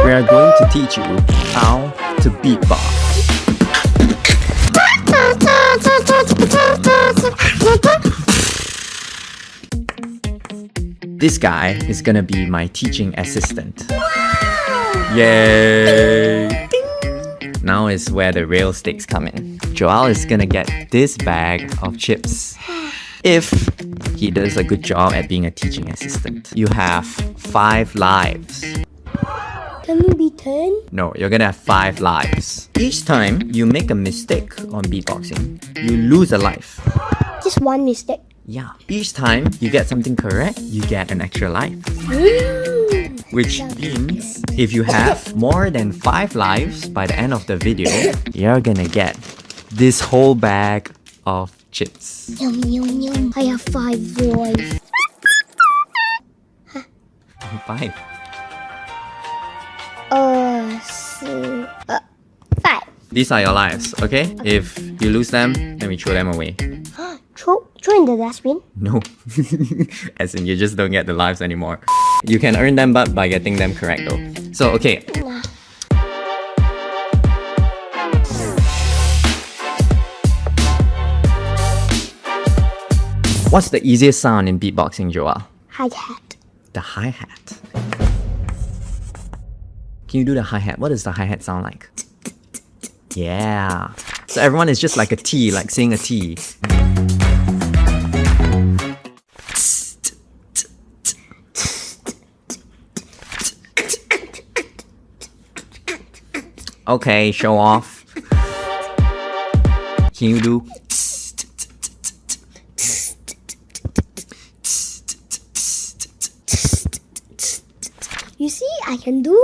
we are going to teach you how to beatbox. This guy is gonna be my teaching assistant. Yay! Now is where the real stakes come in. Joel is gonna get this bag of chips if he does a good job at being a teaching assistant. You have 5 lives. Can we be 10? No, you're gonna have 5 lives. Each time you make a mistake on beatboxing, you lose a life. Just one mistake. Yeah. Each time you get something correct, you get an extra life. Which means if you have more than 5 lives by the end of the video, you're gonna get this whole bag of chips. Yum, yum, yum. I have 5 boys. 5. 5. These are your lives, okay? If you lose them, then we throw them away. Throw in the dustbin. No. As in, you just don't get the lives anymore. You can earn them but by getting them correct though. So, okay. What's the easiest sound in beatboxing, Joel? Hi-hat. The hi-hat. Can you do the hi-hat? What does the hi-hat sound like? Yeah. So everyone is just like a T, like saying a T. Okay, show off. Can you do? You see, I can do.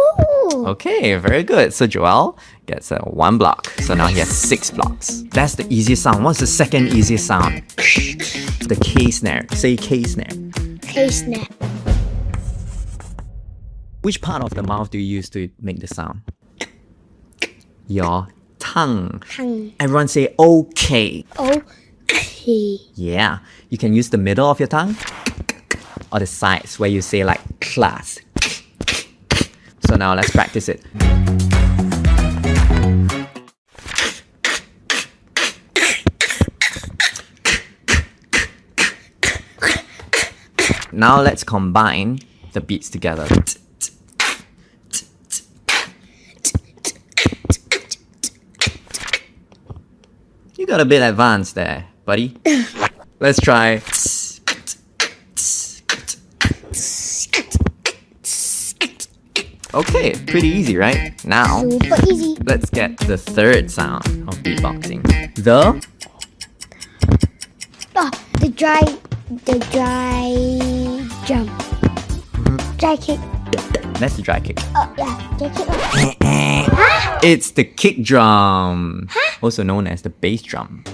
Okay, very good. So Joel gets 1 block. So now he has 6 blocks. That's the easiest sound. What's the second easiest sound? The K-Snare. Say K-Snare. K-Snare. Which part of the mouth do you use to make the sound? Your tongue. Everyone say okay. Okay. Yeah. You can use the middle of your tongue or the sides where you say like class. So now let's practice it. Now let's combine the beats together. You got a bit advanced there, buddy. Let's try. Okay, pretty easy, right? Now, Super easy. let's get the third sound of beatboxing. The The dry jump. Dry kick. that's the dry kick. Yeah, dry kick. It's the kick drum, also known as the bass drum.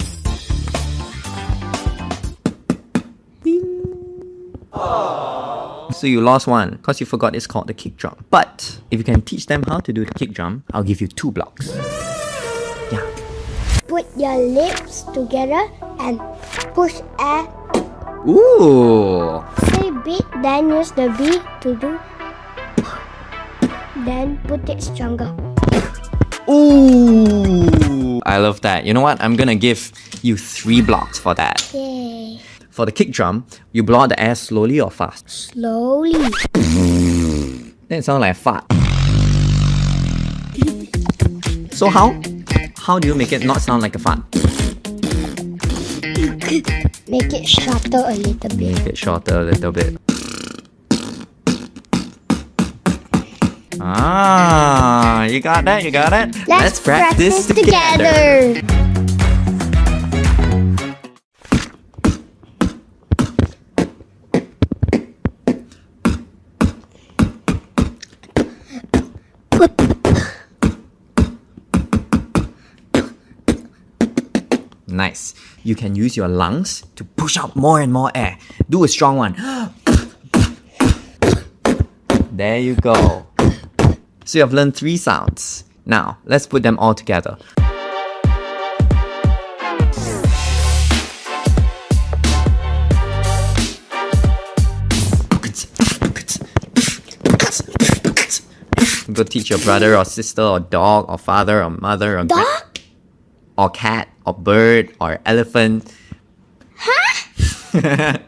So you lost one because you forgot it's called the kick drum. But if you can teach them how to do the kick drum, I'll give you 2 blocks. Yeah. Put your lips together and push air. Ooh. Say beat, then use the beat to do. Then put it stronger. Ooh. I love that. You know what? I'm gonna give you 3 blocks for that. Yay. For the kick drum, you blow out the air slowly or fast? Slowly. Then it sounds like a fart. So how do you make it not sound like a fart? Make it shorter a little bit. Make it shorter a little bit. Ah, you got that? You got it? Let's practice together. Nice. You can use your lungs to push out more and more air. Do a strong one. There you go. So you have learned 3 sounds. Now, let's put them all together. Go teach your brother or sister or dog or father or mother or Dog? or cat or bird or elephant. Huh?